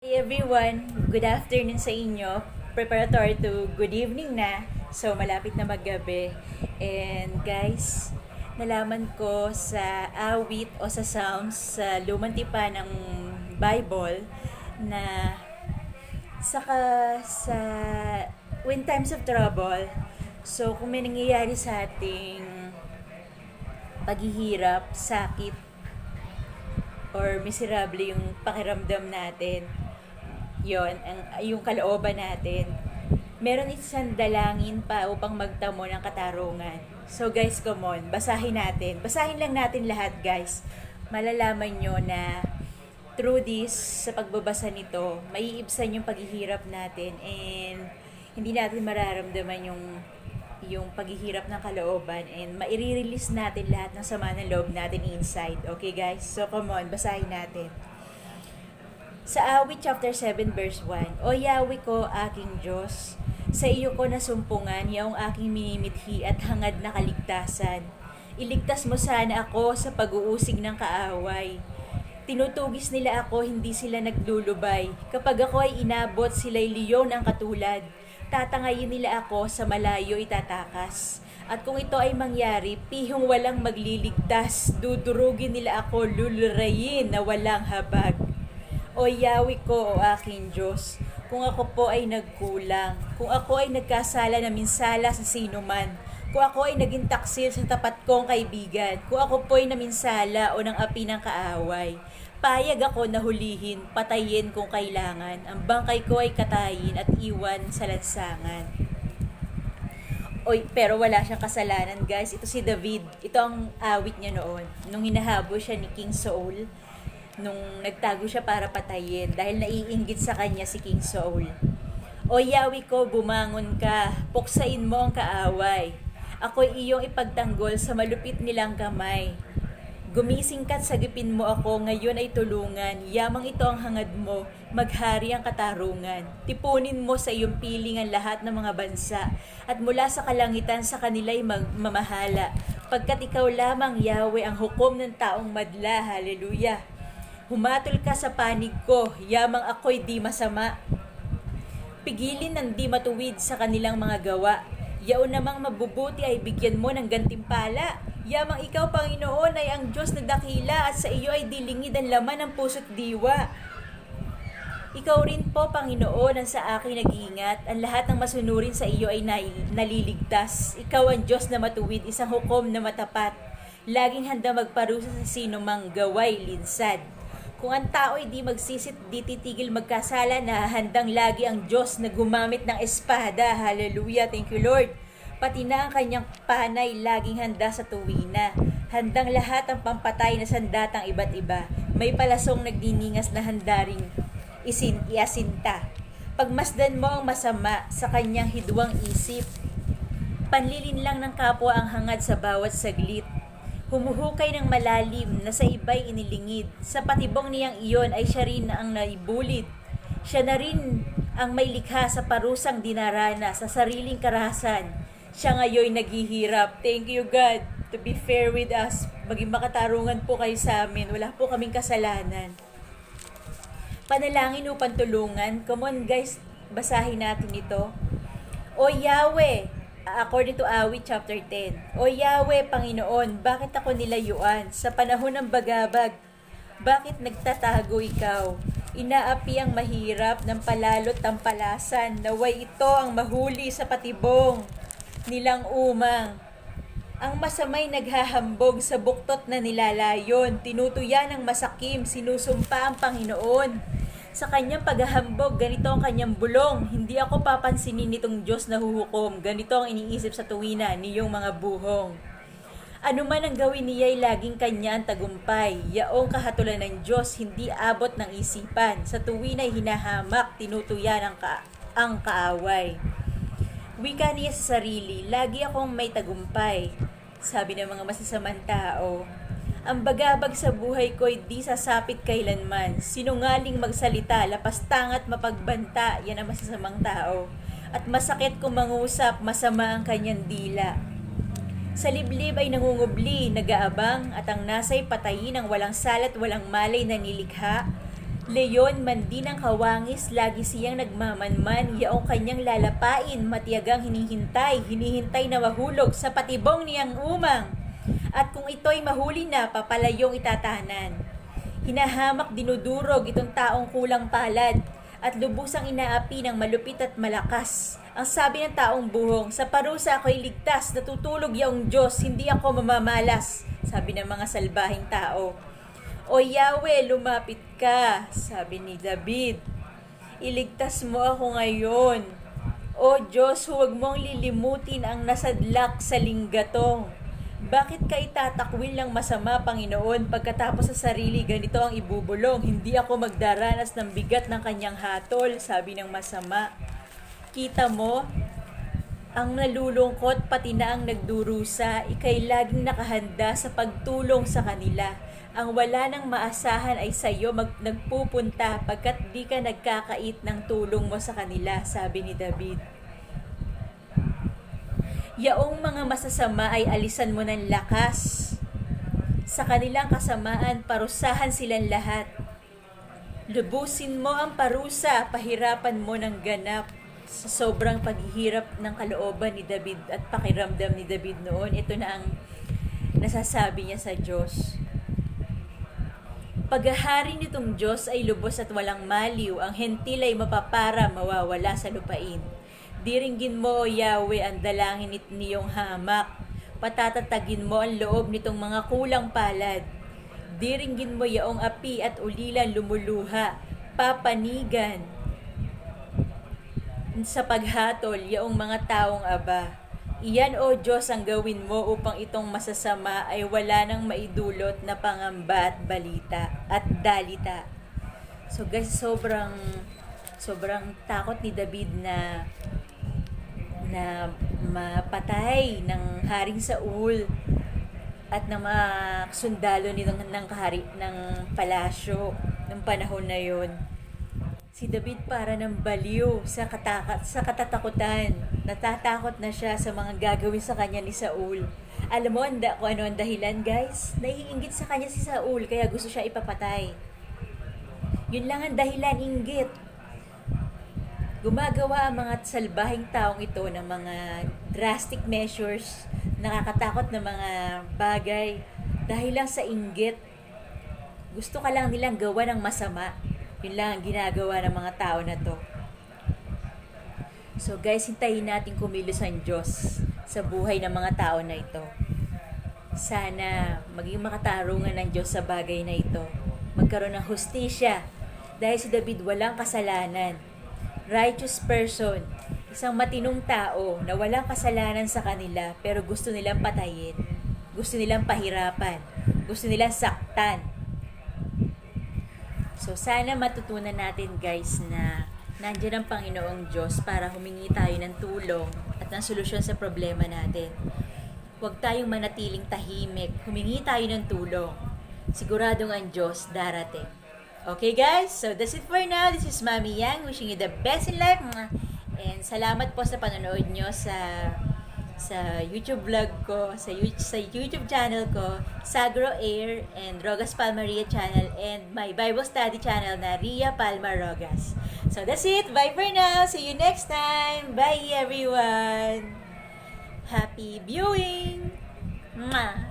Hey everyone, good afternoon sa inyo. Preparatory to good evening na. So malapit na maggabi. And guys, nalaman ko sa awit o sa Psalms sa lumang tipa ng Bible na sa when times of trouble, so kung may nangyayari sa ating paghihirap, sakit, or miserable yung pakiramdam natin, yung kalooban natin, meron isang dalangin pa upang magtamo ng katarungan. So guys, come on, basahin natin. Basahin lang natin lahat, guys. Malalaman nyo na through this, sa pagbabasa nito, maiibsan yung paghihirap natin and hindi natin mararamdaman yung paghihirap ng kalooban and maire-release natin lahat ng sama ng loob natin inside. Okay guys? So come on, basahin natin. Sa Awit chapter 7 verse 1, O Yahweh ko, aking Diyos, sa iyo ko nasumpungan, yaong aking minimithi at hangad na kaligtasan. Iligtas mo sana ako sa pag-uusig ng kaaway. Tinutugis nila ako, hindi sila naglulubay. Kapag ako ay inabot, sila'y leon ang katulad. Tatangayin nila ako, sa malayo itatakas. At kung ito ay mangyari, pihong walang magliligtas. Dudurugin nila ako, lulurayin na walang habag. O Yahweh ko, o aking Diyos, kung ako po ay nagkulang, kung ako ay nagkasala na minsala sa sinuman, kung ako ay naging taksil sa tapat kong kaibigan, kung ako po ay naminsala o ng api ng kaaway, payag ako na hulihin, patayin kung kailangan, ang bangkay ko ay katayin at iwan sa lansangan. Oy, pero wala siyang kasalanan, guys. Ito si David. Ito ang awit niya noon. Nung hinahabol siya ni King Saul, nung nagtago siya para patayin dahil naiinggit sa kanya si King Saul. O Yahweh ko, bumangon ka, puksain mo ang kaaway. Ako'y iyong ipagtanggol sa malupit nilang kamay. Gumising ka't sagipin mo ako, ngayon ay tulungan. Yamang ito ang hangad mo, maghari ang katarungan. Tipunin mo sa iyong piling ang lahat ng mga bansa, at mula sa kalangitan sa kanila'y mamahala. Pagkat ikaw lamang, Yahweh, ang hukom ng taong madla. Hallelujah. Humatol ka sa panig ko, yamang ako'y di masama. Pigilin ng di matuwid sa kanilang mga gawa. Yaon namang mabubuti ay bigyan mo ng gantimpala. Yamang ikaw, Panginoon, ay ang Diyos na dakila at sa iyo ay dilingid ang laman ng puso't diwa. Ikaw rin po, Panginoon, ang sa akin nag-iingat. Ang lahat ng masunurin sa iyo ay naliligtas. Ikaw ang Diyos na matuwid, isang hukom na matapat. Laging handa magparusa sa sino mang gaway linsad. Kung ang tao ay di magsisit, di titigil magkasala, na handang lagi ang Diyos na gumamit ng espada. Hallelujah, thank you Lord. Pati na ang kanyang panay, laging handa sa tuwina. Handang lahat ang pampatay na sandatang iba't iba. May palasong nagdiningas na handaring iasinta. Pagmasdan mo ang masama sa kanyang hidwang isip. Panlilin lang ng kapwa ang hangad sa bawat saglit. Humuhukay ng malalim na sa iba'y inilingid. Sa patibong niyang iyon ay siya rin ang naibulid. Siya na rin ang may likha sa parusang dinarana sa sariling karahasan. Siya ngayon naghihirap. Thank you God to be fair with us. Maging makatarungan po kayo sa amin. Wala po kaming kasalanan. Panalangin upang tulungan. Come on guys, basahin natin ito. O Yahweh, according to Awit chapter 10. O Yahweh, Panginoon, bakit ako nilayuan sa panahon ng bagabag? Bakit nagtatago ikaw? Inaapi ang mahirap ng palalot tampalasan. Naway ito ang mahuli sa patibong nilang umang. Ang masamay naghahambog sa buktot na nilalayon. Tinutuya ng masakim, sinusumpa ang Panginoon. Sa kanyang paghahambog, ganito ang kanyang bulong. Hindi ako papansinin nitong Diyos na huhukom. Ganito ang iniisip sa tuwina niyong mga buhong. Ano man ang gawin niya ay laging kanya ang tagumpay. Yaong kahatulan ng Diyos, hindi abot ng isipan. Sa tuwina ay hinahamak, tinutuya ang kaaway. Wika niya sa sarili, lagi akong may tagumpay. Sabi ng mga masasamang tao, ang bagabag sa buhay ko'y di sasapit kailanman. Sinungaling magsalita, lapastangat mapagbanta, yan ang masasamang tao. At masakit kung mangusap, masama ang kanyang dila. Sa liblib ay nangungubli, nag-aabang, at ang nasa'y patayin ang walang salat, walang malay na nilikha. Leon man din ang kawangis, lagi siyang nagmamanman, yaong kanyang lalapain, matiyagang hinihintay na mahulog sa patibong niyang umang. At kung ito'y mahuli na, papalayong itatahanan. Hinahamak dinudurog itong taong kulang palad, at lubusang inaapi ng malupit at malakas. Ang sabi ng taong buhong, sa parusa ako'y ligtas, natutulog yaong Diyos, hindi ako mamamalas, sabi ng mga salbahing tao. O Yahweh, lumapit ka, sabi ni David. Iligtas mo ako ngayon. O Diyos, huwag mong lilimutin ang nasadlak sa linggatong. Bakit ka itatakwil ng masama, Panginoon, pagkatapos sa sarili ganito ang ibubulong? Hindi ako magdaranas ng bigat ng kanyang hatol, sabi ng masama. Kita mo, ang nalulungkot pati na ang nagdurusa, ika'y laging nakahanda sa pagtulong sa kanila. Ang wala nang maasahan ay sa iyo nagpupunta pagkat di ka nagkakait ng tulong mo sa kanila, sabi ni David. Yaong mga masasama ay alisan mo ng lakas. Sa kanilang kasamaan, parusahan silang lahat. Lubusin mo ang parusa, pahirapan mo ng ganap. Sa sobrang paghihirap ng kalooban ni David at pakiramdam ni David noon, ito na ang nasasabi niya sa Diyos. Paghahari nitong Diyos ay lubos at walang maliw, ang hentil ay mapapara, mawawala sa lupain. Diringgin mo, O Yahweh, ang dalangin niyong hamak. Patatatagin mo ang loob nitong mga kulang palad. Diringgin mo yaong api at ulilan lumuluha, papanigan sa paghatol yaong mga taong aba. Iyan, O Diyos, ang gawin mo upang itong masasama ay wala nang maidulot na pangamba at balita at dalita. So guys, sobrang takot ni David na mapatay ng Haring Saul at ng mga sundalo ng kahari ng palasyo ng panahon na yon. Si David para ng baliw sa katatakutan. Natatakot na siya sa mga gagawin sa kanya ni Saul. Alam mo kung ano ang dahilan, guys? Naiinggit sa kanya si Saul, kaya gusto siya ipapatay. Yun lang ang dahilan, inggit. Gumagawa ang mga salbahing taong ito ng mga drastic measures, nakakatakot na mga bagay, dahil lang sa inggit. Gusto ka lang nilang gawa ng masama. Yun lang ang ginagawa ng mga tao na to. So guys, hintayin natin kumilos ang Diyos sa buhay ng mga tao na ito. Sana maging makatarungan ng Diyos sa bagay na ito. Magkaroon ng hustisya. Dahil si David walang kasalanan. Righteous person. Isang matinong tao na walang kasalanan sa kanila pero gusto nilang patayin. Gusto nilang pahirapan. Gusto nilang saktan. So sana matutunan natin, guys, na nandiyan ang Panginoong Diyos para humingi tayo ng tulong at ng solusyon sa problema natin. Huwag tayong manatiling tahimik. Humingi tayo ng tulong. Siguradong ang Diyos darating. Okay, guys? So that's it for now. This is Mami Yang wishing you the best in life. And salamat po sa panonood nyo sa YouTube vlog ko, sa YouTube channel ko, Sagro Air and Rogas Palmaria channel, and my Bible study channel na Ria Palma Rogas. So that's it. Bye for now. See you next time. Bye everyone. Happy viewing. Mwah.